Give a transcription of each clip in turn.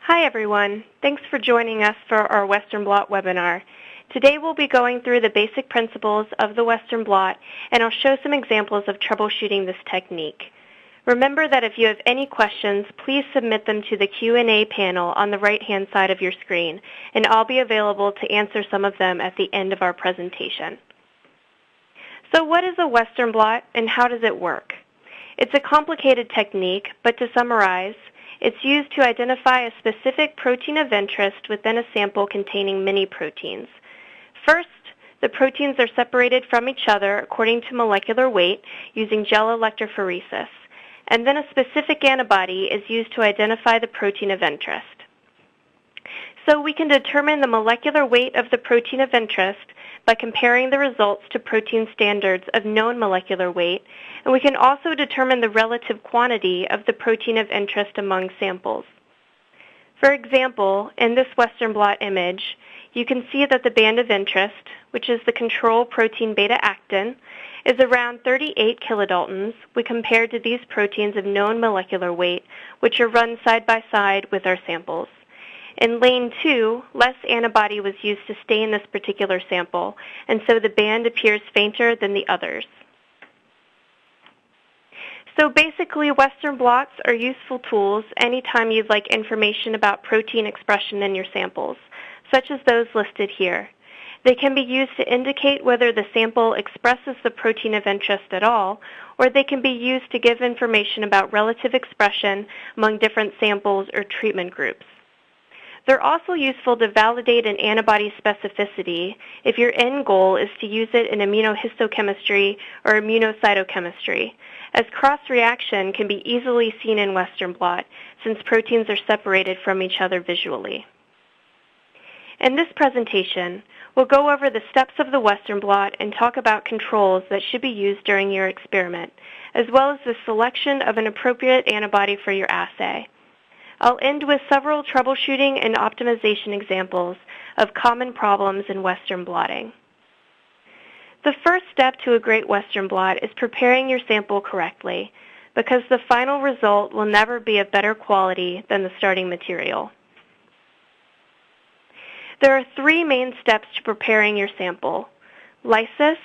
Hi everyone. Thanks for joining us for our Western Blot webinar. Today we'll be going through the basic principles of the Western Blot, and I'll show some examples of troubleshooting this technique. Remember that if you have any questions, please submit them to the Q&A panel on the right-hand side of your screen, and I'll be available to answer some of them at the end of our presentation. So what is a Western Blot and how does it work? It's a complicated technique, but to summarize, it's used to identify a specific protein of interest within a sample containing many proteins. First, the proteins are separated from each other according to molecular weight using gel electrophoresis, and then a specific antibody is used to identify the protein of interest. So we can determine the molecular weight of the protein of interest by comparing the results to protein standards of known molecular weight, and we can also determine the relative quantity of the protein of interest among samples. For example, in this Western Blot image, you can see that the band of interest, which is the control protein beta-actin, is around 38 kilodaltons when compared to these proteins of known molecular weight, which are run side by side with our samples. In lane 2, less antibody was used to stain this particular sample, and so the band appears fainter than the others. So basically, Western blots are useful tools anytime you'd like information about protein expression in your samples, such as those listed here. They can be used to indicate whether the sample expresses the protein of interest at all, or they can be used to give information about relative expression among different samples or treatment groups. They're also useful to validate an antibody specificity if your end goal is to use it in immunohistochemistry or immunocytochemistry, as cross-reaction can be easily seen in Western blot since proteins are separated from each other visually. In this presentation, we'll go over the steps of the Western blot and talk about controls that should be used during your experiment, as well as the selection of an appropriate antibody for your assay. I'll end with several troubleshooting and optimization examples of common problems in Western blotting. The first step to a great Western blot is preparing your sample correctly, because the final result will never be of better quality than the starting material. There are three main steps to preparing your sample: lysis,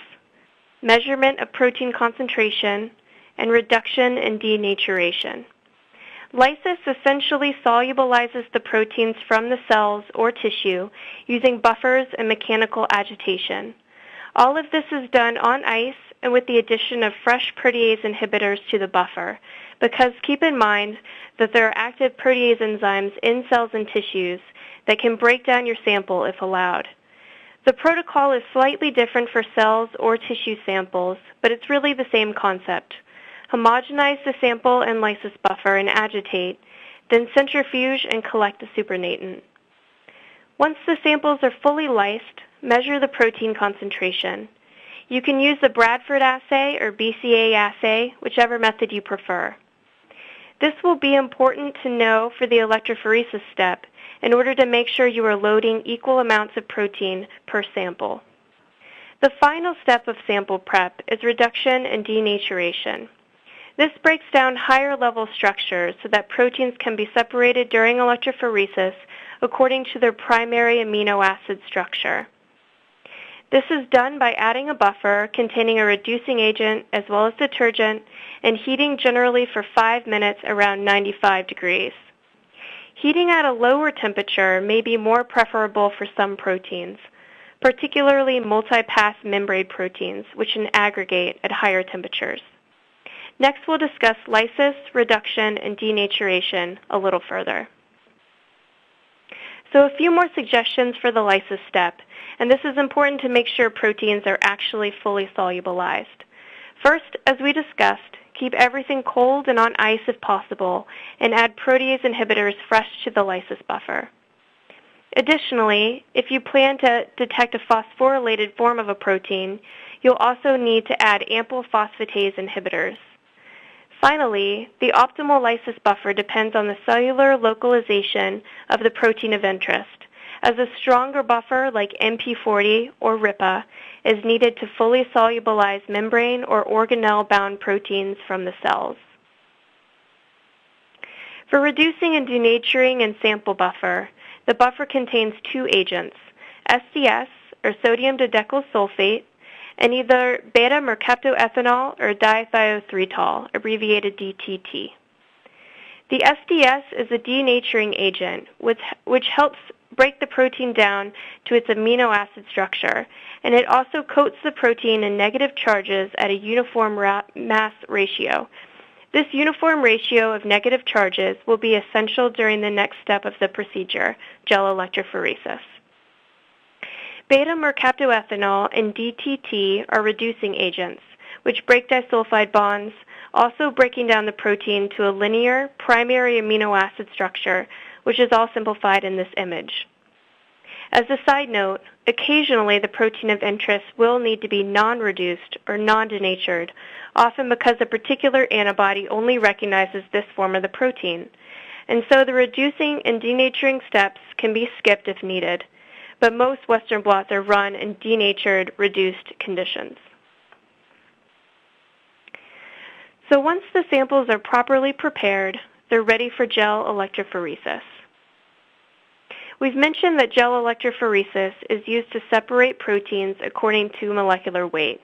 measurement of protein concentration, and reduction and denaturation. Lysis essentially solubilizes the proteins from the cells or tissue using buffers and mechanical agitation. All of this is done on ice and with the addition of fresh protease inhibitors to the buffer, because keep in mind that there are active protease enzymes in cells and tissues that can break down your sample if allowed. The protocol is slightly different for cells or tissue samples, but it's really the same concept. Homogenize the sample and lysis buffer and agitate, then centrifuge and collect the supernatant. Once the samples are fully lysed, measure the protein concentration. You can use the Bradford assay or BCA assay, whichever method you prefer. This will be important to know for the electrophoresis step in order to make sure you are loading equal amounts of protein per sample. The final step of sample prep is reduction and denaturation. This breaks down higher level structures so that proteins can be separated during electrophoresis according to their primary amino acid structure. This is done by adding a buffer containing a reducing agent as well as detergent and heating generally for 5 minutes around 95 degrees. Heating at a lower temperature may be more preferable for some proteins, particularly multipass membrane proteins, which can aggregate at higher temperatures. Next, we'll discuss lysis, reduction, and denaturation a little further. So a few more suggestions for the lysis step, and this is important to make sure proteins are actually fully solubilized. First, as we discussed, keep everything cold and on ice if possible, and add protease inhibitors fresh to the lysis buffer. Additionally, if you plan to detect a phosphorylated form of a protein, you'll also need to add ample phosphatase inhibitors. Finally, the optimal lysis buffer depends on the cellular localization of the protein of interest, as a stronger buffer like MP40 or RIPA is needed to fully solubilize membrane or organelle-bound proteins from the cells. For reducing and denaturing in sample buffer, the buffer contains two agents, SDS, or sodium dodecyl sulfate, and either beta-mercaptoethanol or dithiotretol, abbreviated DTT. The SDS is a denaturing agent, which helps break the protein down to its amino acid structure, and it also coats the protein in negative charges at a uniform mass ratio. This uniform ratio of negative charges will be essential during the next step of the procedure, gel electrophoresis. Beta-mercaptoethanol and DTT are reducing agents, which break disulfide bonds, also breaking down the protein to a linear primary amino acid structure, which is all simplified in this image. As a side note, occasionally the protein of interest will need to be non-reduced or non-denatured, often because a particular antibody only recognizes this form of the protein. And so the reducing and denaturing steps can be skipped if needed, but most Western blots are run in denatured, reduced conditions. So once the samples are properly prepared, they're ready for gel electrophoresis. We've mentioned that gel electrophoresis is used to separate proteins according to molecular weight.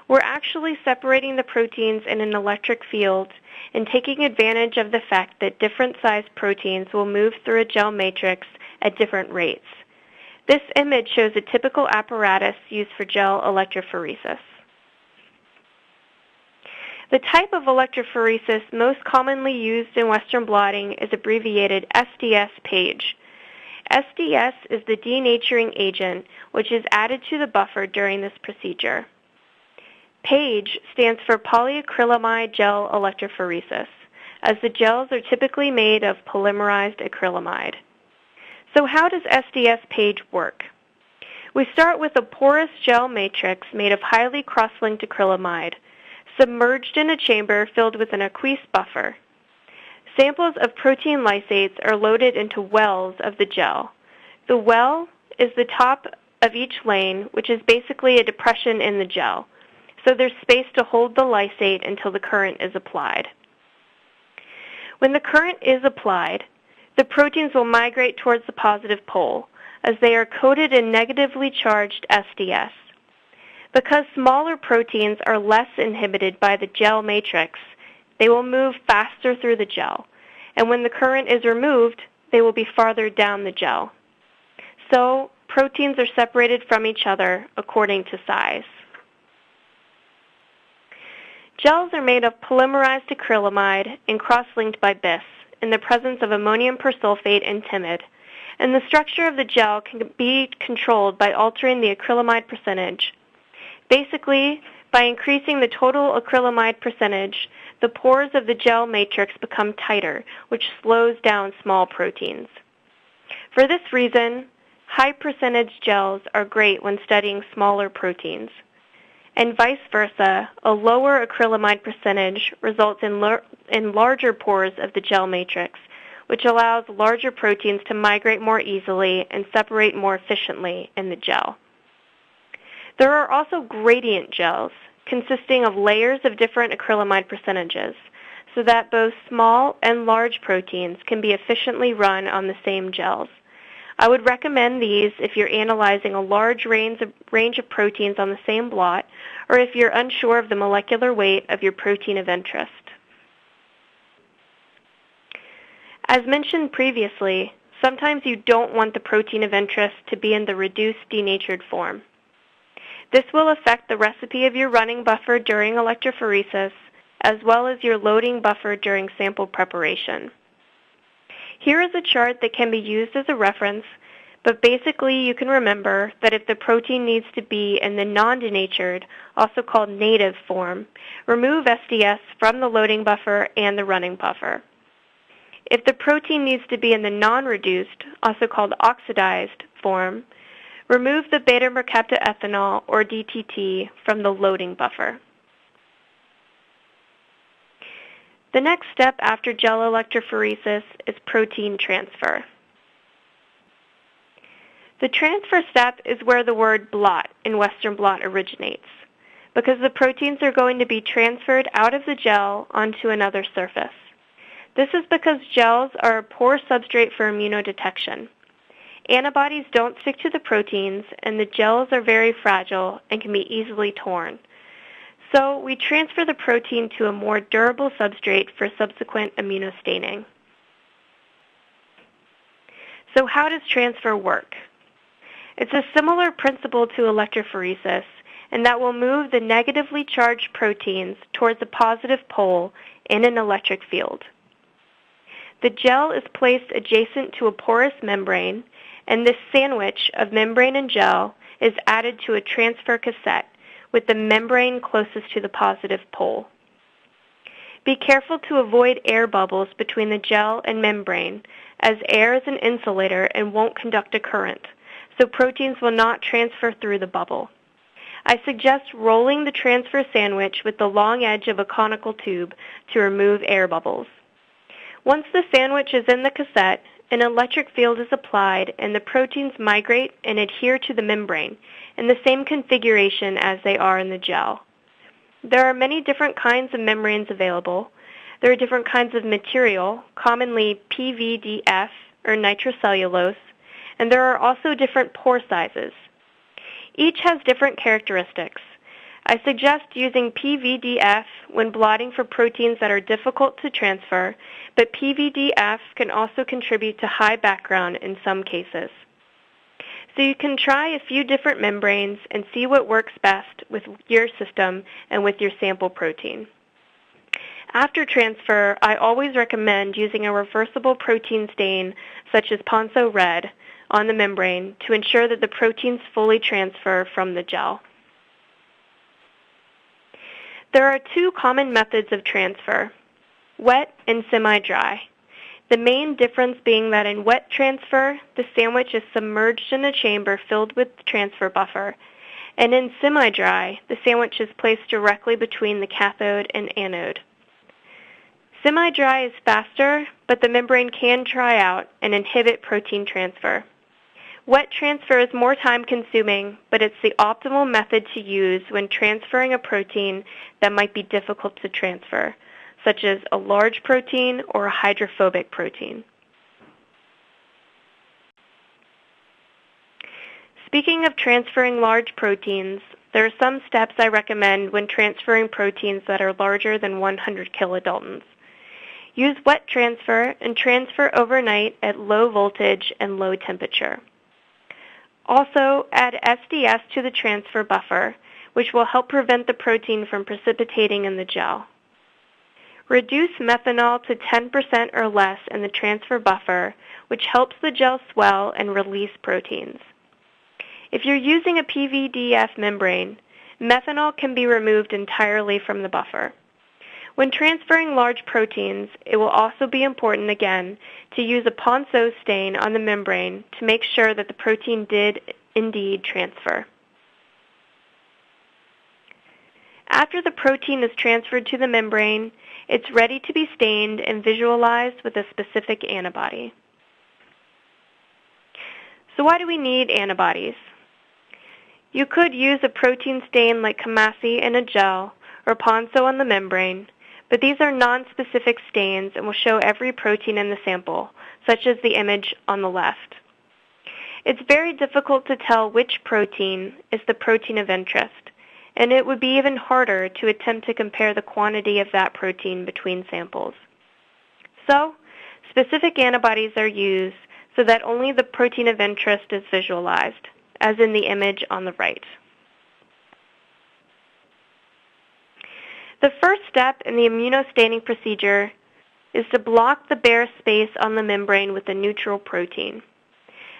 We're actually separating the proteins in an electric field and taking advantage of the fact that different sized proteins will move through a gel matrix at different rates. This image shows a typical apparatus used for gel electrophoresis. The type of electrophoresis most commonly used in Western blotting is abbreviated SDS page. SDS is the denaturing agent which is added to the buffer during this procedure. PAGE stands for polyacrylamide gel electrophoresis, as the gels are typically made of polymerized acrylamide. So how does SDS PAGE work? We start with a porous gel matrix made of highly cross-linked acrylamide, submerged in a chamber filled with an aqueous buffer. Samples of protein lysates are loaded into wells of the gel. The well is the top of each lane, which is basically a depression in the gel, so there's space to hold the lysate until the current is applied. When the current is applied, the proteins will migrate towards the positive pole, as they are coated in negatively charged SDS. Because smaller proteins are less inhibited by the gel matrix, they will move faster through the gel, and when the current is removed, they will be farther down the gel. So, proteins are separated from each other according to size. Gels are made of polymerized acrylamide and cross-linked by bis in the presence of ammonium persulfate and timid, and the structure of the gel can be controlled by altering the acrylamide percentage. Basically, by increasing the total acrylamide percentage, the pores of the gel matrix become tighter, which slows down small proteins. For this reason, high percentage gels are great when studying smaller proteins. And vice versa, a lower acrylamide percentage results in larger pores of the gel matrix, which allows larger proteins to migrate more easily and separate more efficiently in the gel. There are also gradient gels, consisting of layers of different acrylamide percentages, so that both small and large proteins can be efficiently run on the same gels. I would recommend these if you're analyzing a large range of proteins on the same blot, or if you're unsure of the molecular weight of your protein of interest. As mentioned previously, sometimes you don't want the protein of interest to be in the reduced denatured form. This will affect the recipe of your running buffer during electrophoresis, as well as your loading buffer during sample preparation. Here is a chart that can be used as a reference, but basically you can remember that if the protein needs to be in the non-denatured, also called native form, remove SDS from the loading buffer and the running buffer. If the protein needs to be in the non-reduced, also called oxidized form, remove the beta-mercaptoethanol or DTT from the loading buffer. The next step after gel electrophoresis is protein transfer. The transfer step is where the word blot in Western blot originates, because the proteins are going to be transferred out of the gel onto another surface. This is because gels are a poor substrate for immunodetection. Antibodies don't stick to the proteins, and the gels are very fragile and can be easily torn. So we transfer the protein to a more durable substrate for subsequent immunostaining. So how does transfer work? It's a similar principle to electrophoresis, and that will move the negatively charged proteins towards a positive pole in an electric field. The gel is placed adjacent to a porous membrane, and this sandwich of membrane and gel is added to a transfer cassette with the membrane closest to the positive pole. Be careful to avoid air bubbles between the gel and membrane, as air is an insulator and won't conduct a current, so proteins will not transfer through the bubble. I suggest rolling the transfer sandwich with the long edge of a conical tube to remove air bubbles. Once the sandwich is in the cassette, an electric field is applied and the proteins migrate and adhere to the membrane in the same configuration as they are in the gel. There are many different kinds of membranes available. There are different kinds of material, commonly PVDF or nitrocellulose, and there are also different pore sizes. Each has different characteristics. I suggest using PVDF when blotting for proteins that are difficult to transfer, but PVDF can also contribute to high background in some cases. So you can try a few different membranes and see what works best with your system and with your sample protein. After transfer, I always recommend using a reversible protein stain such as Ponceau Red on the membrane to ensure that the proteins fully transfer from the gel. There are two common methods of transfer, wet and semi-dry. The main difference being that in wet transfer, the sandwich is submerged in a chamber filled with the transfer buffer, and in semi-dry, the sandwich is placed directly between the cathode and anode. Semi-dry is faster, but the membrane can dry out and inhibit protein transfer. Wet transfer is more time-consuming, but it's the optimal method to use when transferring a protein that might be difficult to transfer, such as a large protein or a hydrophobic protein. Speaking of transferring large proteins, there are some steps I recommend when transferring proteins that are larger than 100 kilodaltons. Use wet transfer and transfer overnight at low voltage and low temperature. Also, add SDS to the transfer buffer, which will help prevent the protein from precipitating in the gel. Reduce methanol to 10% or less in the transfer buffer, which helps the gel swell and release proteins. If you're using a PVDF membrane, methanol can be removed entirely from the buffer. When transferring large proteins, it will also be important again to use a Ponceau stain on the membrane to make sure that the protein did indeed transfer. After the protein is transferred to the membrane, it's ready to be stained and visualized with a specific antibody. So why do we need antibodies? You could use a protein stain like Kamasi in a gel or Ponceau on the membrane, but these are non-specific stains and will show every protein in the sample, such as the image on the left. It's very difficult to tell which protein is the protein of interest, and it would be even harder to attempt to compare the quantity of that protein between samples. So, specific antibodies are used so that only the protein of interest is visualized, as in the image on the right. The first step in the immunostaining procedure is to block the bare space on the membrane with a neutral protein.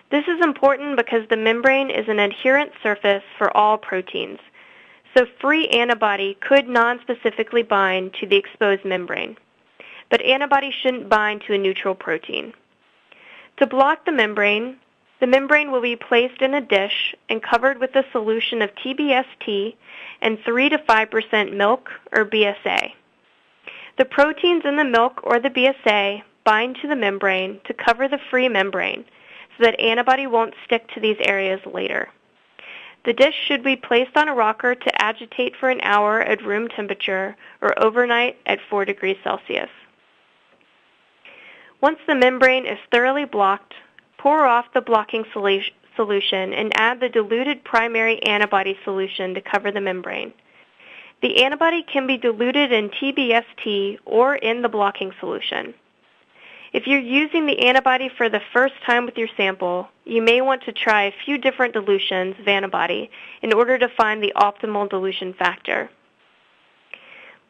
This is important because the membrane is an adherent surface for all proteins, so free antibody could non-specifically bind to the exposed membrane, but antibody shouldn't bind to a neutral protein. To block the membrane will be placed in a dish and covered with a solution of TBST and 3 to 5% milk or BSA. The proteins in the milk or the BSA bind to the membrane to cover the free membrane so that antibody won't stick to these areas later. The dish should be placed on a rocker to agitate for an hour at room temperature or overnight at 4 degrees Celsius. Once the membrane is thoroughly blocked, pour off the blocking solution and add the diluted primary antibody solution to cover the membrane. The antibody can be diluted in TBST or in the blocking solution. If you're using the antibody for the first time with your sample, you may want to try a few different dilutions of antibody in order to find the optimal dilution factor.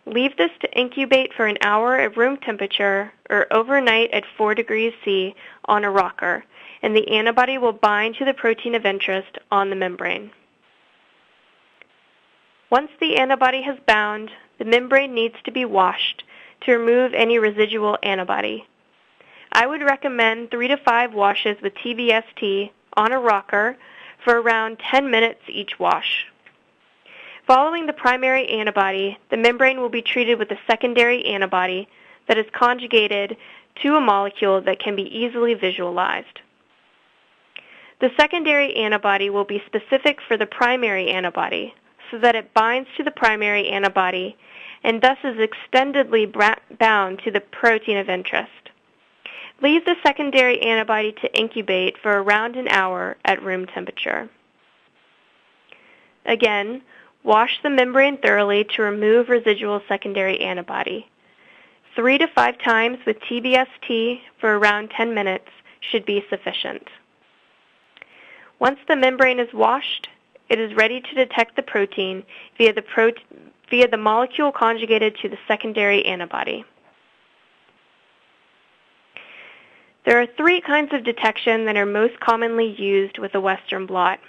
Leave this to incubate for an hour at room temperature or overnight at 4 degrees C on a rocker, and the antibody will bind to the protein of interest on the membrane. Once the antibody has bound, the membrane needs to be washed to remove any residual antibody. I would recommend 3 to 5 washes with TBST on a rocker for around 10 minutes each wash. Following the primary antibody, the membrane will be treated with a secondary antibody that is conjugated to a molecule that can be easily visualized. The secondary antibody will be specific for the primary antibody so that it binds to the primary antibody and thus is extendedly bound to the protein of interest. Leave the secondary antibody to incubate for around an hour at room temperature. Again, wash the membrane thoroughly to remove residual secondary antibody. 3 to 5 times with TBST for around 10 minutes should be sufficient. Once the membrane is washed, it is ready to detect the protein via the molecule conjugated to the secondary antibody. There are 3 kinds of detection that are most commonly used with a Western blot.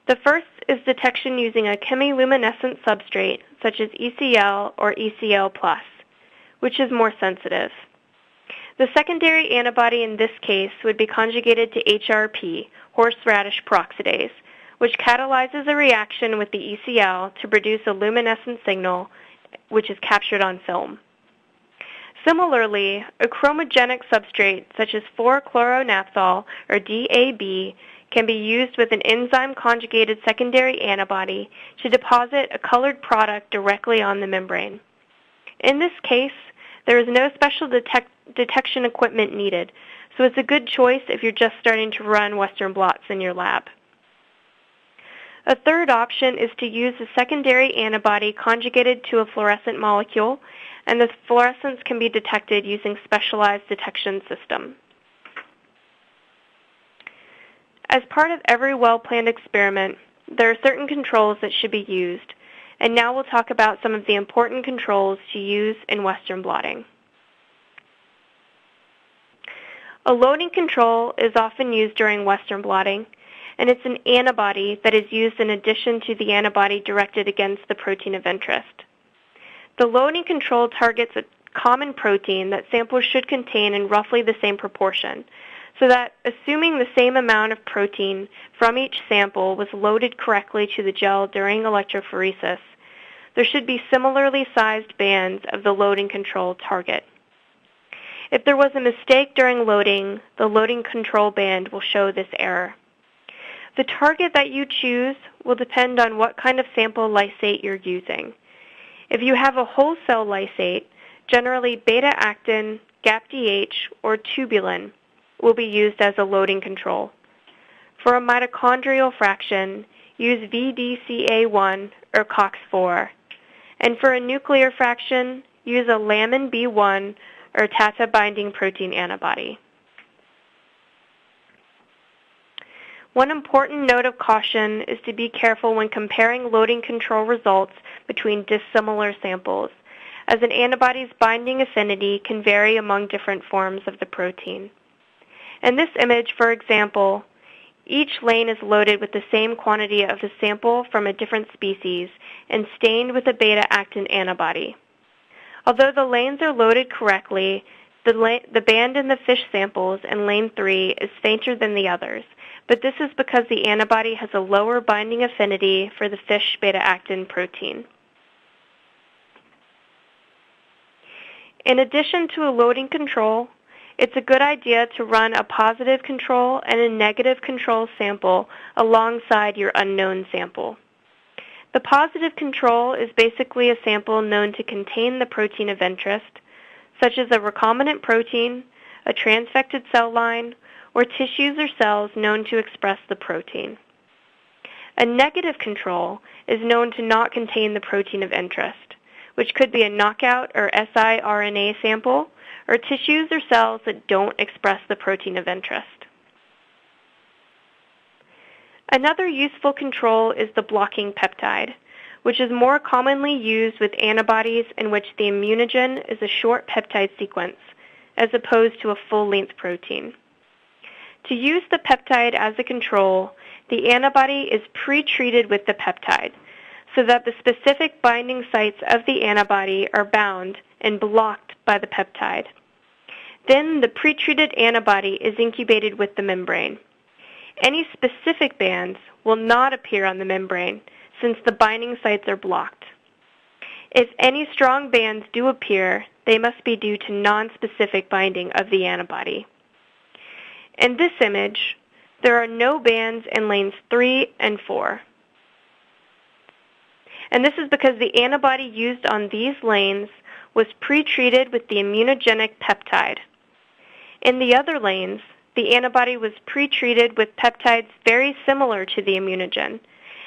The first is detection using a chemiluminescent substrate, such as ECL or ECL+, which is more sensitive. The secondary antibody in this case would be conjugated to HRP, horseradish peroxidase, which catalyzes a reaction with the ECL to produce a luminescent signal, which is captured on film. Similarly, a chromogenic substrate such as 4-chloronaphthol or DAB can be used with an enzyme-conjugated secondary antibody to deposit a colored product directly on the membrane. In this case, there is no special detection equipment needed, so it's a good choice if you're just starting to run Western blots in your lab. A third option is to use a secondary antibody conjugated to a fluorescent molecule, and the fluorescence can be detected using specialized detection system. As part of every well-planned experiment, there are certain controls that should be used, and now we'll talk about some of the important controls to use in Western blotting. A loading control is often used during Western blotting, and it's an antibody that is used in addition to the antibody directed against the protein of interest. The loading control targets a common protein that samples should contain in roughly the same proportion, so that assuming the same amount of protein from each sample was loaded correctly to the gel during electrophoresis, there should be similarly sized bands of the loading control target. If there was a mistake during loading, the loading control band will show this error. The target that you choose will depend on what kind of sample lysate you're using. If you have a whole cell lysate, generally beta-actin, GAPDH, or tubulin will be used as a loading control. For a mitochondrial fraction, use VDCA1 or COX4. And for a nuclear fraction, use a lamin B1 or TATA-binding protein antibody. One important note of caution is to be careful when comparing loading control results between dissimilar samples, as an antibody's binding affinity can vary among different forms of the protein. In this image, for example, each lane is loaded with the same quantity of the sample from a different species and stained with a beta-actin antibody. Although the lanes are loaded correctly, the band in the fish samples in lane 3 is fainter than the others, but this is because the antibody has a lower binding affinity for the fish beta-actin protein. In addition to a loading control, it's a good idea to run a positive control and a negative control sample alongside your unknown sample. The positive control is basically a sample known to contain the protein of interest, such as a recombinant protein, a transfected cell line, or tissues or cells known to express the protein. A negative control is known to not contain the protein of interest, which could be a knockout or siRNA sample, or tissues or cells that don't express the protein of interest. Another useful control is the blocking peptide, which is more commonly used with antibodies in which the immunogen is a short peptide sequence, as opposed to a full-length protein. To use the peptide as a control, the antibody is pre-treated with the peptide, so that the specific binding sites of the antibody are bound and blocked by the peptide. Then the pre-treated antibody is incubated with the membrane. Any specific bands will not appear on the membrane since the binding sites are blocked. If any strong bands do appear, they must be due to non-specific binding of the antibody. In this image, there are no bands in lanes 3 and 4. And this is because the antibody used on these lanes was pre-treated with the immunogenic peptide. In the other lanes, the antibody was pre-treated with peptides very similar to the immunogen.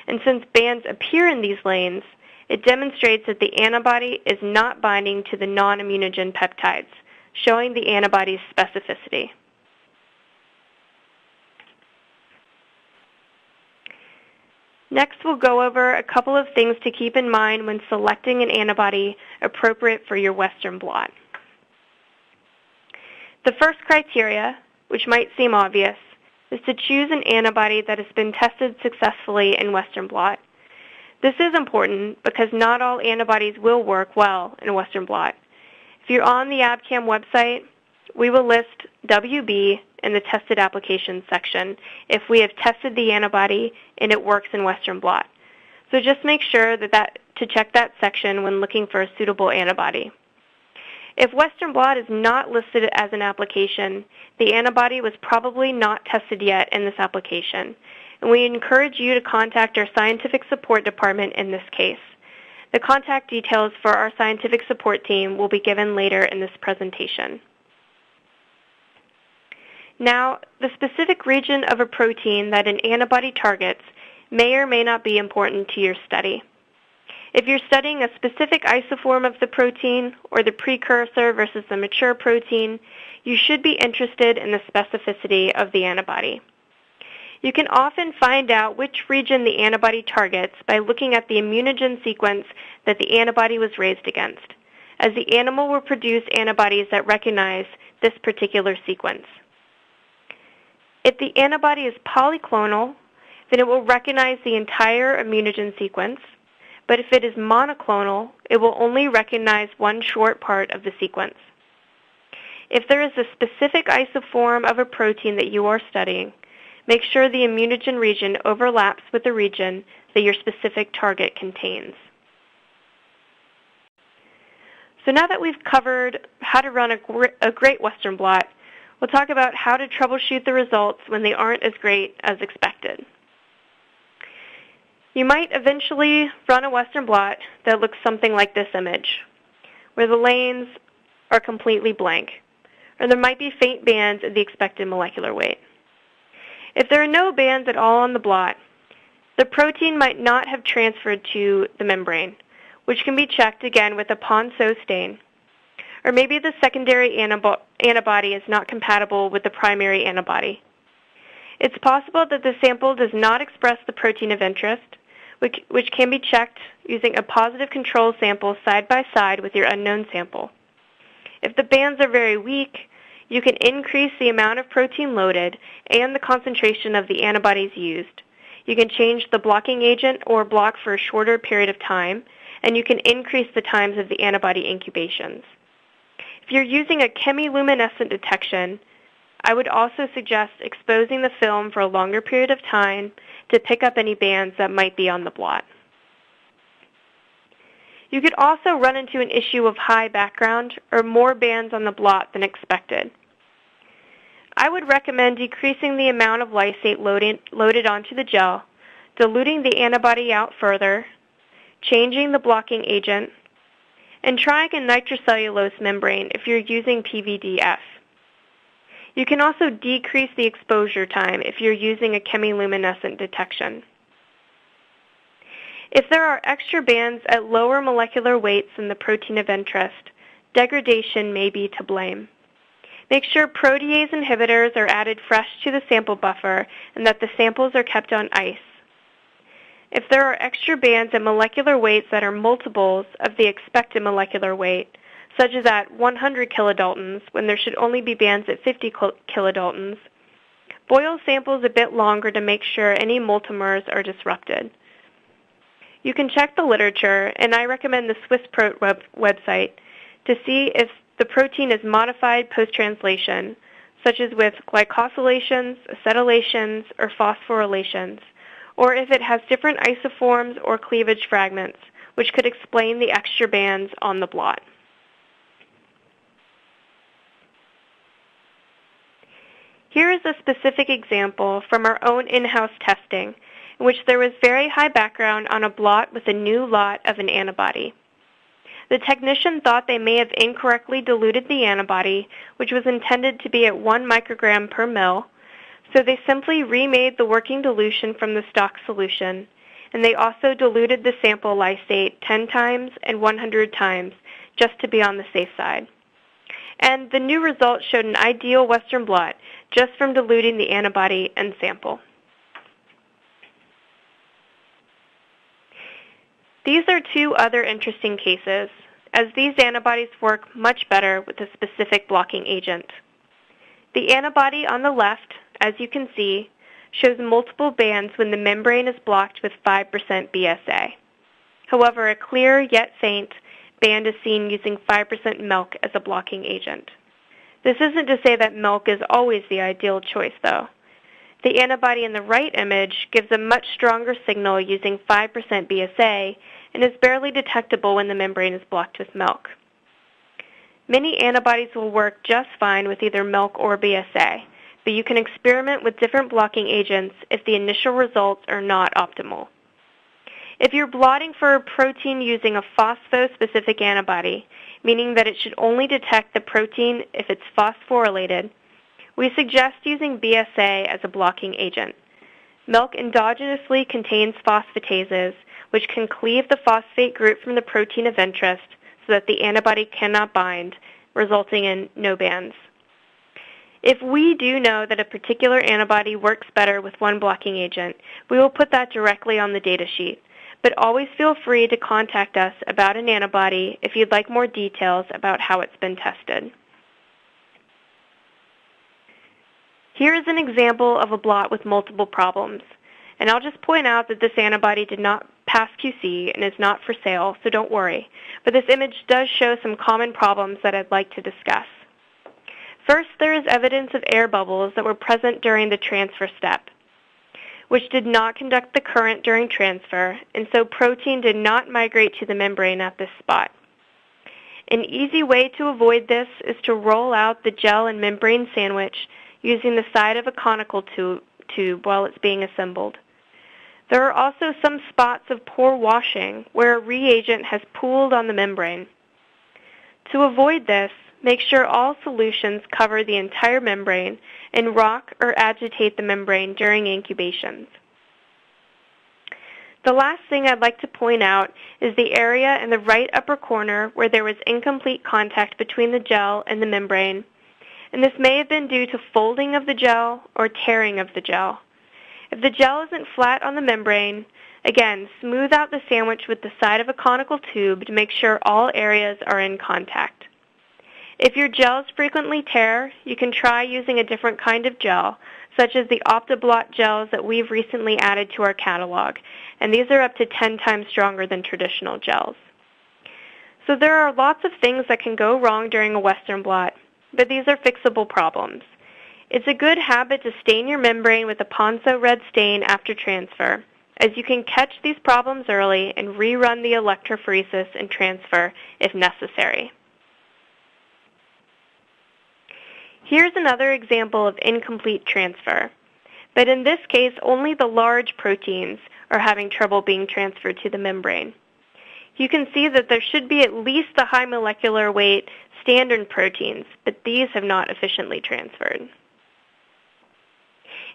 And since bands appear in these lanes, it demonstrates that the antibody is not binding to the non-immunogen peptides, showing the antibody's specificity. Next, we'll go over a couple of things to keep in mind when selecting an antibody appropriate for your Western blot. The first criteria, which might seem obvious, is to choose an antibody that has been tested successfully in Western blot. This is important because not all antibodies will work well in Western blot. If you're on the ABCAM website, we will list WB in the tested applications section if we have tested the antibody and it works in Western blot. So just make sure to check that section when looking for a suitable antibody. If Western blot is not listed as an application, the antibody was probably not tested yet in this application, and we encourage you to contact our scientific support department in this case. The contact details for our scientific support team will be given later in this presentation. Now, the specific region of a protein that an antibody targets may or may not be important to your study. If you're studying a specific isoform of the protein or the precursor versus the mature protein, you should be interested in the specificity of the antibody. You can often find out which region the antibody targets by looking at the immunogen sequence that the antibody was raised against, as the animal will produce antibodies that recognize this particular sequence. If the antibody is polyclonal, then it will recognize the entire immunogen sequence, but if it is monoclonal, it will only recognize one short part of the sequence. If there is a specific isoform of a protein that you are studying, make sure the immunogen region overlaps with the region that your specific target contains. So now that we've covered how to run a great Western blot, we'll talk about how to troubleshoot the results when they aren't as great as expected. You might eventually run a Western blot that looks something like this image, where the lanes are completely blank, or there might be faint bands at the expected molecular weight. If there are no bands at all on the blot, the protein might not have transferred to the membrane, which can be checked again with a Ponceau stain. Or maybe the secondary antibody is not compatible with the primary antibody. It's possible that the sample does not express the protein of interest, which can be checked using a positive control sample side by side with your unknown sample. If the bands are very weak, you can increase the amount of protein loaded and the concentration of the antibodies used. You can change the blocking agent or block for a shorter period of time, and you can increase the times of the antibody incubations. If you're using a chemiluminescent detection, I would also suggest exposing the film for a longer period of time to pick up any bands that might be on the blot. You could also run into an issue of high background or more bands on the blot than expected. I would recommend decreasing the amount of lysate loaded onto the gel, diluting the antibody out further, changing the blocking agent, and trying a nitrocellulose membrane if you're using PVDF. You can also decrease the exposure time if you're using a chemiluminescent detection. If there are extra bands at lower molecular weights than the protein of interest, degradation may be to blame. Make sure protease inhibitors are added fresh to the sample buffer and that the samples are kept on ice. If there are extra bands at molecular weights that are multiples of the expected molecular weight, such as at 100 kilodaltons when there should only be bands at 50 kilodaltons, boil samples a bit longer to make sure any multimers are disrupted. You can check the literature, and I recommend the SwissProt website, to see if the protein is modified post-translation, such as with glycosylations, acetylations, or phosphorylations, or if it has different isoforms or cleavage fragments, which could explain the extra bands on the blot. Here is a specific example from our own in-house testing, in which there was very high background on a blot with a new lot of an antibody. The technician thought they may have incorrectly diluted the antibody, which was intended to be at 1 microgram per mil, so they simply remade the working dilution from the stock solution, and they also diluted the sample lysate 10 times and 100 times, just to be on the safe side. And the new result showed an ideal Western blot, just from diluting the antibody and sample. These are two other interesting cases, as these antibodies work much better with a specific blocking agent. The antibody on the left, as you can see, shows multiple bands when the membrane is blocked with 5% BSA. However, a clear yet faint band is seen using 5% milk as a blocking agent. This isn't to say that milk is always the ideal choice, though. The antibody in the right image gives a much stronger signal using 5% BSA and is barely detectable when the membrane is blocked with milk. Many antibodies will work just fine with either milk or BSA, but you can experiment with different blocking agents if the initial results are not optimal. If you're blotting for a protein using a phospho-specific antibody, meaning that it should only detect the protein if it's phosphorylated, we suggest using BSA as a blocking agent. Milk endogenously contains phosphatases, which can cleave the phosphate group from the protein of interest so that the antibody cannot bind, resulting in no bands. If we do know that a particular antibody works better with one blocking agent, we will put that directly on the datasheet. But always feel free to contact us about an antibody if you'd like more details about how it's been tested. Here is an example of a blot with multiple problems. And I'll just point out that this antibody did not pass QC and is not for sale, so don't worry. But this image does show some common problems that I'd like to discuss. First, there is evidence of air bubbles that were present during the transfer step, which did not conduct the current during transfer, and so protein did not migrate to the membrane at this spot. An easy way to avoid this is to roll out the gel and membrane sandwich using the side of a conical tube while it's being assembled. There are also some spots of poor washing where a reagent has pooled on the membrane. To avoid this, make sure all solutions cover the entire membrane and rock or agitate the membrane during incubations. The last thing I'd like to point out is the area in the right upper corner where there was incomplete contact between the gel and the membrane, and this may have been due to folding of the gel or tearing of the gel. If the gel isn't flat on the membrane, again, smooth out the sandwich with the side of a conical tube to make sure all areas are in contact. If your gels frequently tear, you can try using a different kind of gel, such as the OptiBlot gels that we've recently added to our catalog, and these are up to 10 times stronger than traditional gels. So there are lots of things that can go wrong during a Western blot, but these are fixable problems. It's a good habit to stain your membrane with a Ponzo red stain after transfer, as you can catch these problems early and rerun the electrophoresis and transfer if necessary. Here's another example of incomplete transfer, but in this case only the large proteins are having trouble being transferred to the membrane. You can see that there should be at least the high molecular weight standard proteins, but these have not efficiently transferred.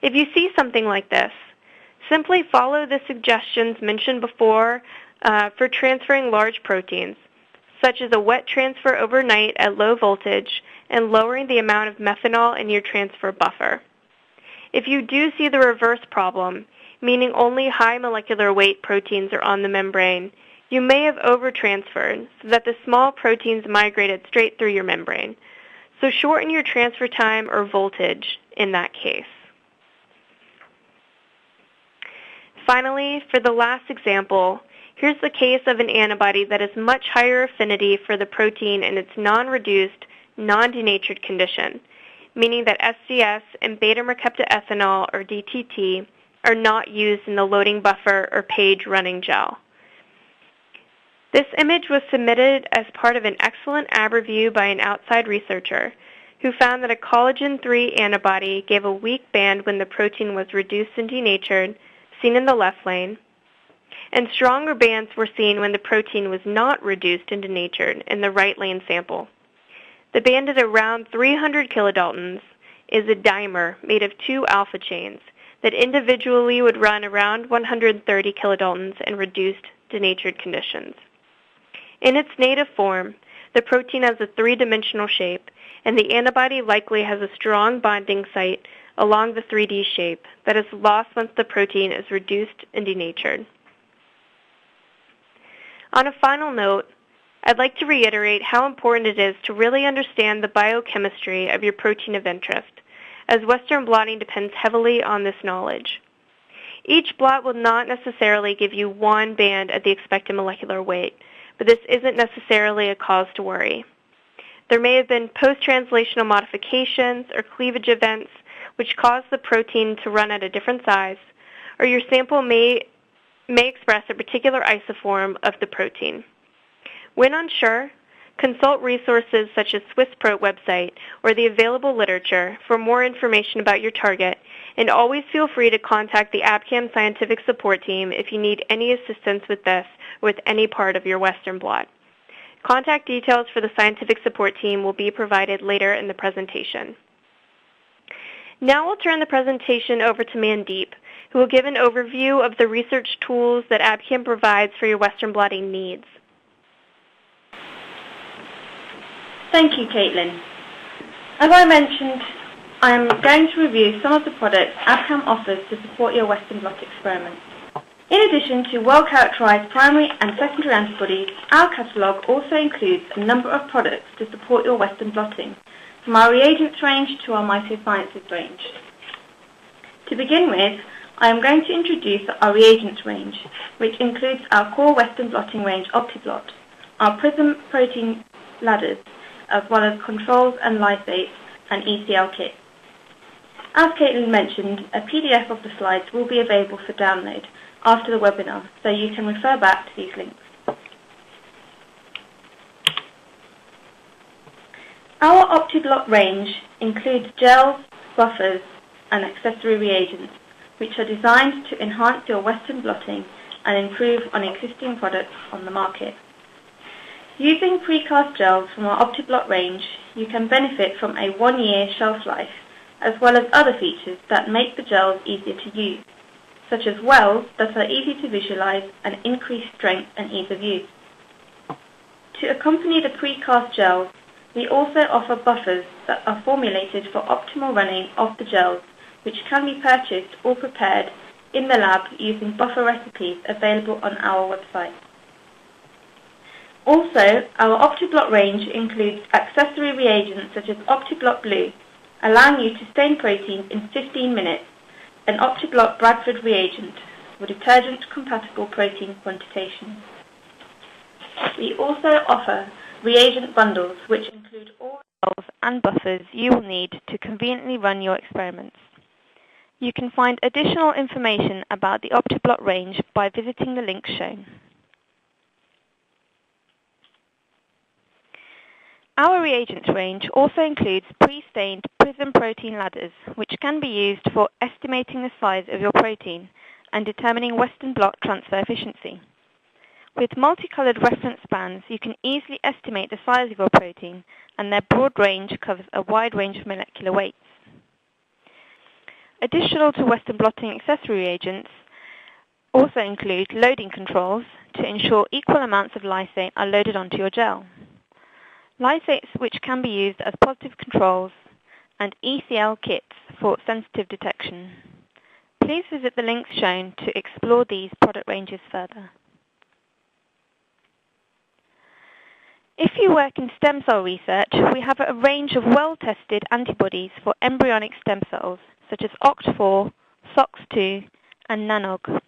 If you see something like this, simply follow the suggestions mentioned before for transferring large proteins, such as a wet transfer overnight at low voltage and lowering the amount of methanol in your transfer buffer. If you do see the reverse problem, meaning only high molecular weight proteins are on the membrane, you may have overtransferred so that the small proteins migrated straight through your membrane. So shorten your transfer time or voltage in that case. Finally, for the last example, here's the case of an antibody that has much higher affinity for the protein in its non-reduced, non-denatured condition, meaning that SDS and beta-mercaptoethanol, or DTT, are not used in the loading buffer or page running gel. This image was submitted as part of an excellent AB review by an outside researcher who found that a collagen 3 antibody gave a weak band when the protein was reduced and denatured, seen in the left lane, and stronger bands were seen when the protein was not reduced and denatured in the right lane sample. The band at around 300 kilodaltons is a dimer made of 2 alpha chains that individually would run around 130 kilodaltons in reduced, denatured conditions. In its native form, the protein has a 3-dimensional shape, and the antibody likely has a strong bonding site along the 3D shape that is lost once the protein is reduced and denatured. On a final note, I'd like to reiterate how important it is to really understand the biochemistry of your protein of interest, as Western blotting depends heavily on this knowledge. Each blot will not necessarily give you one band at the expected molecular weight, but this isn't necessarily a cause to worry. There may have been post-translational modifications or cleavage events which cause the protein to run at a different size, or your sample may express a particular isoform of the protein. When unsure, consult resources such as SwissProt website or the available literature for more information about your target, and always feel free to contact the Abcam scientific support team if you need any assistance with this or with any part of your Western blot. Contact details for the scientific support team will be provided later in the presentation. Now we'll turn the presentation over to Mandeep, who will give an overview of the research tools that Abcam provides for your Western blotting needs. Thank you, Caitlin. As I mentioned, I am going to review some of the products Abcam offers to support your Western blot experiments. In addition to well-characterized primary and secondary antibodies, our catalogue also includes a number of products to support your Western blotting, from our reagents range to our microsciences range. To begin with, I am going to introduce our reagents range, which includes our core Western blotting range OptiBlot, our Prism protein ladders, as well as controls and lysates and ECL kits. As Caitlin mentioned, a PDF of the slides will be available for download after the webinar, so you can refer back to these links. Our OptiBlot range includes gels, buffers, and accessory reagents, which are designed to enhance your Western blotting and improve on existing products on the market. Using precast gels from our OptiBlot range, you can benefit from a 1-year shelf life, as well as other features that make the gels easier to use, such as wells that are easy to visualize and increased strength and ease of use. To accompany the precast gels, we also offer buffers that are formulated for optimal running of the gels, which can be purchased or prepared in the lab using buffer recipes available on our website. Also, our OptiBlot range includes accessory reagents such as OptiBlot Blue, allowing you to stain proteins in 15 minutes, and OptiBlot Bradford reagent for detergent-compatible protein quantitation. We also offer reagent bundles, which include all gels and buffers you will need to conveniently run your experiments. You can find additional information about the OptiBlot range by visiting the links shown. Our reagents range also includes pre-stained Prism protein ladders, which can be used for estimating the size of your protein and determining Western blot transfer efficiency. With multicolored reference bands, you can easily estimate the size of your protein, and their broad range covers a wide range of molecular weights. Additional to Western blotting accessory reagents also include loading controls to ensure equal amounts of lysate are loaded onto your gel. Lysates which can be used as positive controls, and ECL kits for sensitive detection. Please visit the links shown to explore these product ranges further. If you work in stem cell research, we have a range of well-tested antibodies for embryonic stem cells, such as OCT4, SOX2, and NANOG.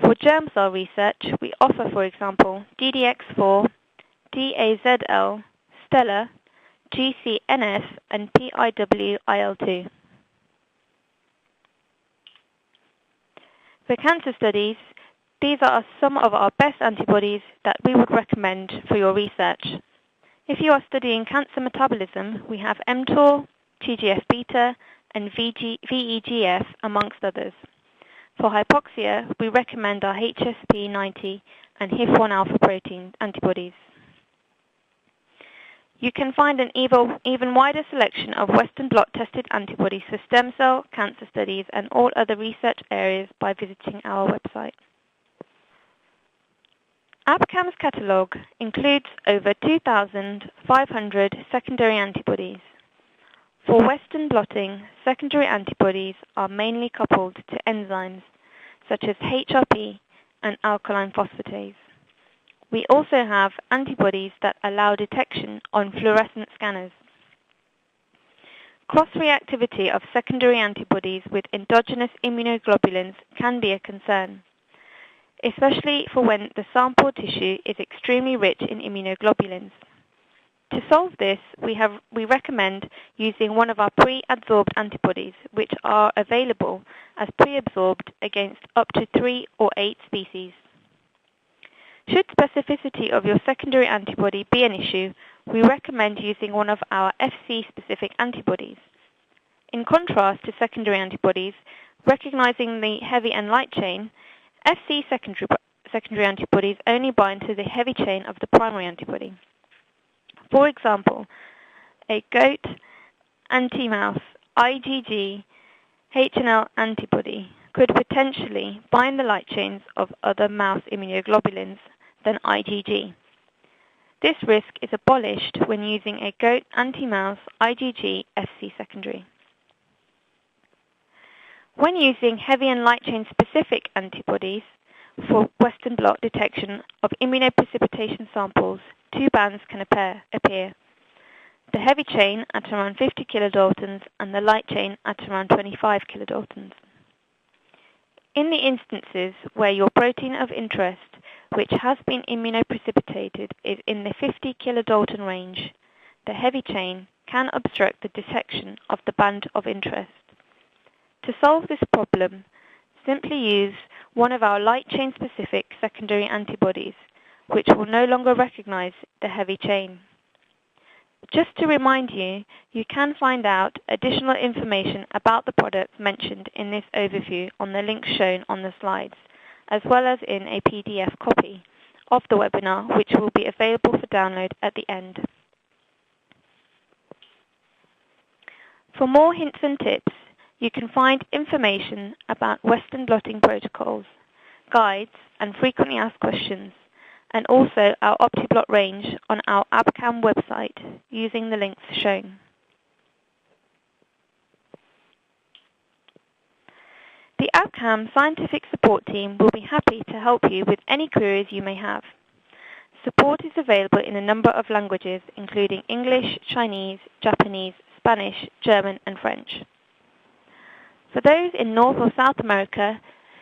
For germ cell research, we offer, for example, DDX4, DAZL, Stellar, GCNF, and PIWIL2. For cancer studies, these are some of our best antibodies that we would recommend for your research. If you are studying cancer metabolism, we have mTOR, TGF-beta, and VEGF, amongst others. For hypoxia, we recommend our HSP90 and HIF1 alpha protein antibodies. You can find an even wider selection of Western blot tested antibodies for stem cell, cancer studies, and all other research areas by visiting our website. ABCAM's catalogue includes over 2,500 secondary antibodies. For Western blotting, secondary antibodies are mainly coupled to enzymes such as HRP and alkaline phosphatase. We also have antibodies that allow detection on fluorescent scanners. Cross-reactivity of secondary antibodies with endogenous immunoglobulins can be a concern, especially for when the sample tissue is extremely rich in immunoglobulins. To solve this, we recommend using one of our pre-adsorbed antibodies, which are available as pre-absorbed against up to 3 or 8 species. Should specificity of your secondary antibody be an issue, we recommend using one of our FC-specific antibodies. In contrast to secondary antibodies, recognizing the heavy and light chain, FC secondary antibodies only bind to the heavy chain of the primary antibody. For example, a goat anti-mouse IgG HNL antibody could potentially bind the light chains of other mouse immunoglobulins than IgG. This risk is abolished when using a goat anti-mouse IgG FC secondary. When using heavy and light chain specific antibodies for Western blot detection of immunoprecipitation samples, 2 bands can appear. The heavy chain at around 50 kilodaltons and the light chain at around 25 kilodaltons. In the instances where your protein of interest, which has been immunoprecipitated, is in the 50 kilodalton range, the heavy chain can obstruct the detection of the band of interest. To solve this problem, simply use one of our light chain specific secondary antibodies, which will no longer recognize the heavy chain. Just to remind you, you can find out additional information about the products mentioned in this overview on the links shown on the slides, as well as in a PDF copy of the webinar, which will be available for download at the end. For more hints and tips, you can find information about Western blotting protocols, guides, and frequently asked questions, and also our OptiBlot range on our ABCAM website using the links shown. The ABCAM scientific support team will be happy to help you with any queries you may have. Support is available in a number of languages, including English, Chinese, Japanese, Spanish, German, and French. For those in North or South America,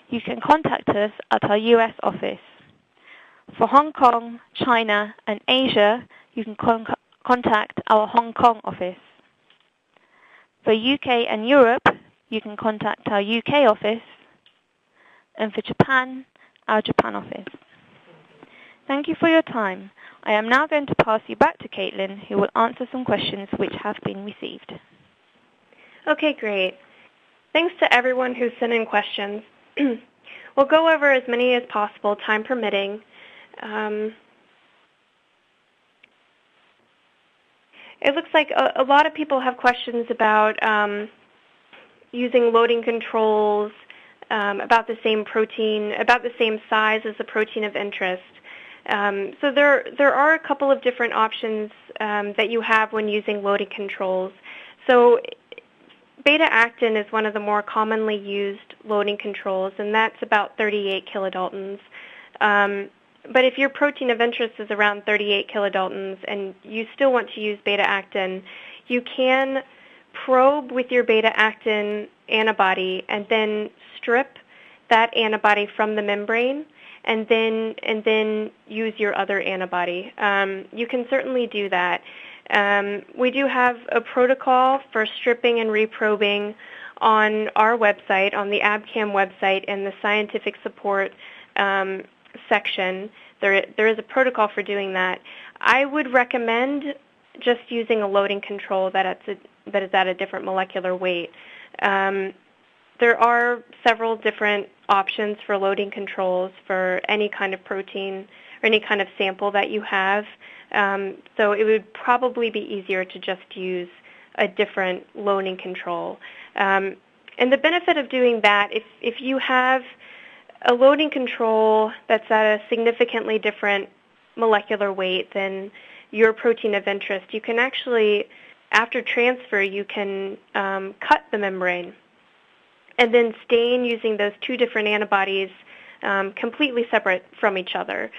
you can contact us at our US office. For Hong Kong, China, and Asia, you can contact our Hong Kong office. For UK and Europe, you can contact our UK office. And for Japan, our Japan office. Thank you for your time. I am now going to pass you back to Caitlin, who will answer some questions which have been received. Okay, great. Thanks to everyone who sent in questions. We'll go over as many as possible, time permitting. It looks like a lot of people have questions about using loading controls about the same protein, about the same size as the protein of interest. So there are a couple of different options that you have when using loading controls. So beta-actin is one of the more commonly used loading controls, and that's about 38 kilodaltons. But if your protein of interest is around 38 kilodaltons and you still want to use beta-actin, you can probe with your beta-actin antibody and then strip that antibody from the membrane and then use your other antibody. You can certainly do that. We do have a protocol for stripping and reprobing on our website, on the ABCAM website, in the scientific support section. There is a protocol for doing that. I would recommend just using a loading control that is at a different molecular weight. There are several different options for loading controls for any kind of protein or any kind of sample that you have. So it would probably be easier to just use a different loading control. And the benefit of doing that, if you have a loading control that's at a significantly different molecular weight than your protein of interest, you can actually, after transfer, you can cut the membrane and then stain using those two different antibodies completely separate from each other.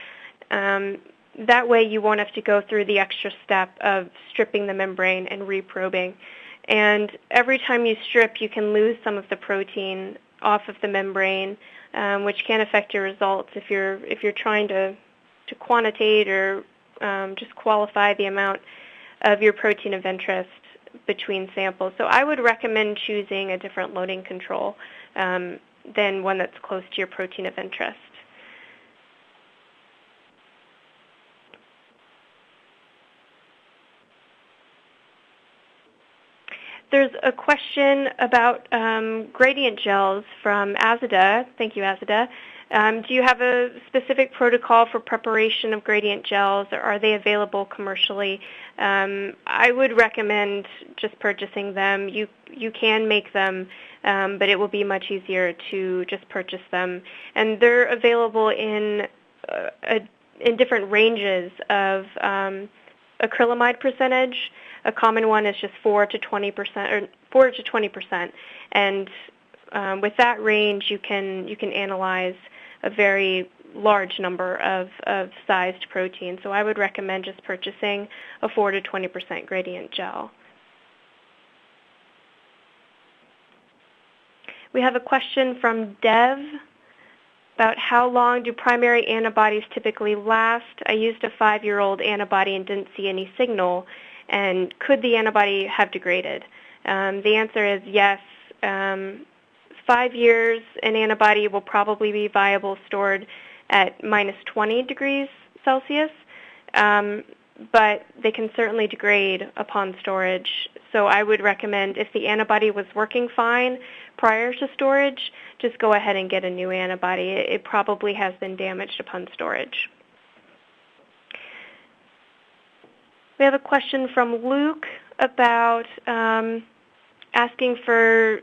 That way you won't have to go through the extra step of stripping the membrane and reprobing. And every time you strip, you can lose some of the protein off of the membrane, which can affect your results if you're trying to quantitate or just qualify the amount of your protein of interest between samples. So I would recommend choosing a different loading control than one that's close to your protein of interest. There's a question about gradient gels from Azada. Thank you, Azada. Do you have a specific protocol for preparation of gradient gels, or are they available commercially? I would recommend just purchasing them. You can make them, but it will be much easier to just purchase them. And they're available in different ranges of acrylamide percentage. A common one is just 4 to 20%, or 4 to 20%, and with that range, you can analyze a very large number of sized proteins. So I would recommend just purchasing a 4 to 20% gradient gel. We have a question from Dev about how long do primary antibodies typically last. I used a 5-year-old antibody and didn't see any signal. And could the antibody have degraded? The answer is yes. 5 years, an antibody will probably be viable stored at minus 20 degrees Celsius, but they can certainly degrade upon storage. So I would recommend, if the antibody was working fine prior to storage, just go ahead and get a new antibody. It probably has been damaged upon storage. We have a question from Luke about asking for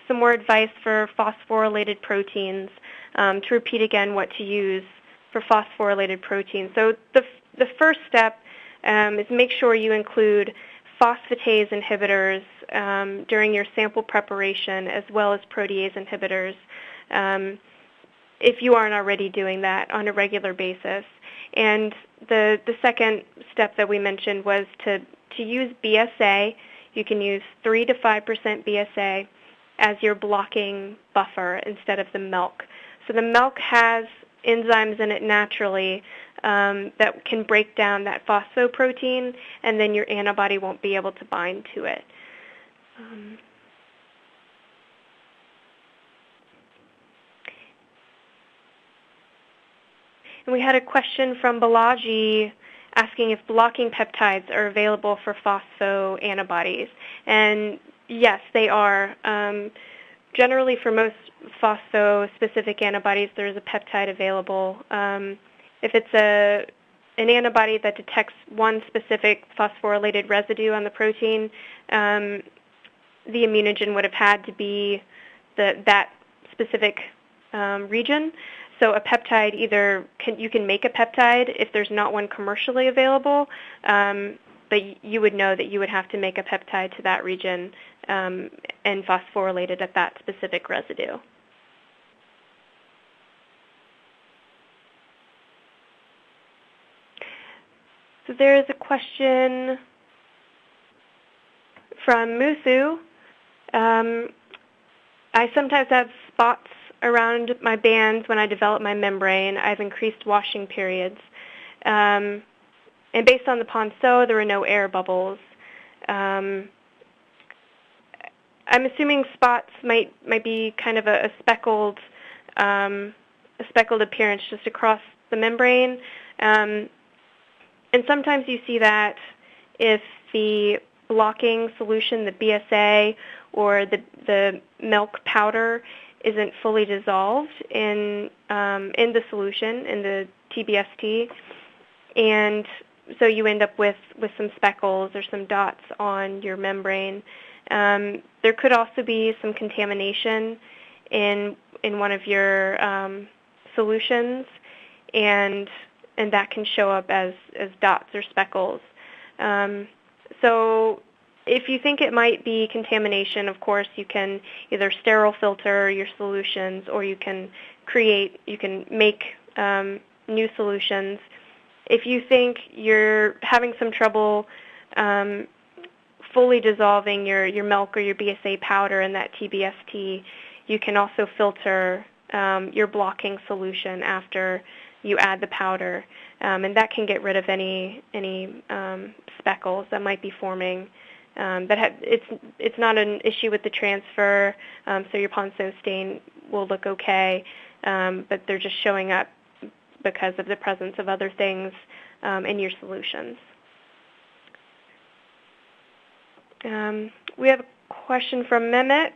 some more advice for phosphorylated proteins. To repeat again what to use for phosphorylated proteins. So the first step is make sure you include phosphatase inhibitors during your sample preparation, as well as protease inhibitors, if you aren't already doing that on a regular basis. And the second step that we mentioned was to use BSA. You can use 3 to 5% BSA as your blocking buffer instead of the milk. So the milk has enzymes in it naturally that can break down that phosphoprotein, and then your antibody won't be able to bind to it. And we had a question from Balaji asking if blocking peptides are available for phospho antibodies. And yes, they are. Generally, for most phospho-specific antibodies, there is a peptide available. If it's an antibody that detects one specific phosphorylated residue on the protein, the immunogen would have had to be that specific region. So a peptide, you can make a peptide if there's not one commercially available, but you would know that you would have to make a peptide to that region and phosphorylate it at that specific residue. So there is a question from Muthu. I sometimes have spots around my bands when I develop my membrane. I've increased washing periods. And based on the Ponceau, there were no air bubbles. I'm assuming spots might be kind of a speckled appearance just across the membrane. And sometimes you see that if the blocking solution, the BSA, or the milk powder isn't fully dissolved in the solution, in the TBST, and so you end up with some speckles or some dots on your membrane. There could also be some contamination in one of your solutions, and that can show up as dots or speckles. So if you think it might be contamination, of course, you can either sterile filter your solutions, or you can make new solutions. If you think you're having some trouble fully dissolving your milk or your BSA powder in that TBST, you can also filter your blocking solution after you add the powder, and that can get rid of any speckles that might be forming. It's not an issue with the transfer, so your Ponceau stain will look okay, but they're just showing up because of the presence of other things in your solutions. We have a question from Mehmet.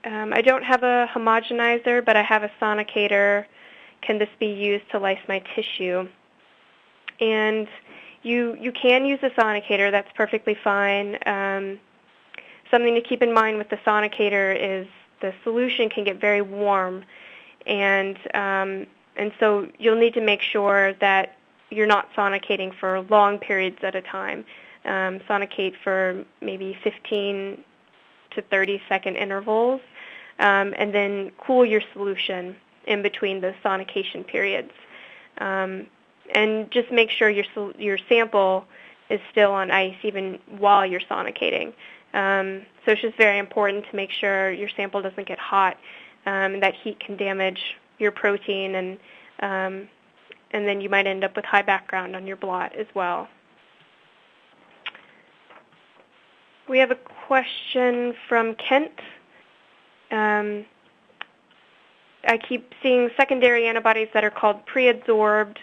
I don't have a homogenizer, but I have a sonicator. Can this be used to lyse my tissue? And you can use a sonicator. That's perfectly fine. Something to keep in mind with the sonicator is the solution can get very warm, and so you'll need to make sure that you're not sonicating for long periods at a time. Sonicate for maybe 15 to 30-second intervals, and then cool your solution in between those sonication periods. And just make sure your sample is still on ice even while you're sonicating. So it's just very important to make sure your sample doesn't get hot, and that heat can damage your protein, and then you might end up with high background on your blot as well. We have a question from Kent. I keep seeing secondary antibodies that are called pre-adsorbed.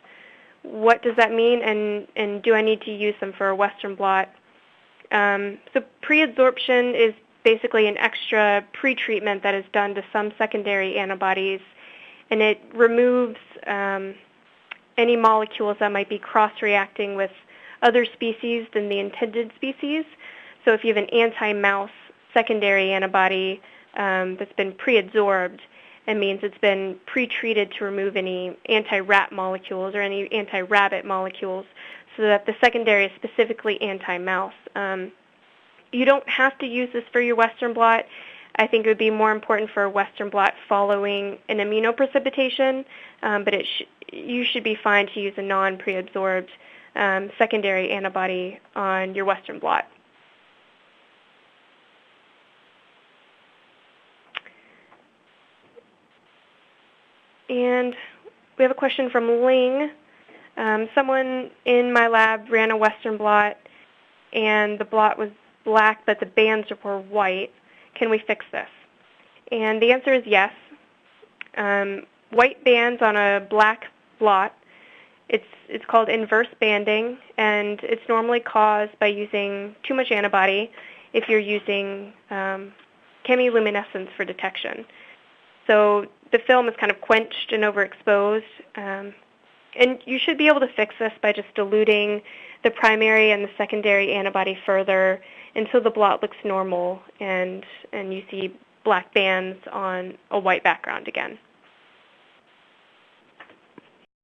What does that mean, and do I need to use them for a Western blot? So pre-adsorption is basically an extra pre-treatment that is done to some secondary antibodies, and it removes any molecules that might be cross-reacting with other species than the intended species. So if you have an anti-mouse secondary antibody that's been pre-adsorbed, it means it's been pre-treated to remove any anti-rat molecules or any anti-rabbit molecules, so that the secondary is specifically anti-mouse. You don't have to use this for your Western blot. I think it would be more important for a Western blot following an immunoprecipitation, but you should be fine to use a non-pre-absorbed secondary antibody on your Western blot. And we have a question from Ling. Someone in my lab ran a Western blot, and the blot was black, but the bands were white. Can we fix this? And the answer is yes. White bands on a black blot, it's called inverse banding, and it's normally caused by using too much antibody if you're using chemiluminescence for detection. So the film is kind of quenched and overexposed, and you should be able to fix this by just diluting the primary and the secondary antibody further until the blot looks normal and you see black bands on a white background again.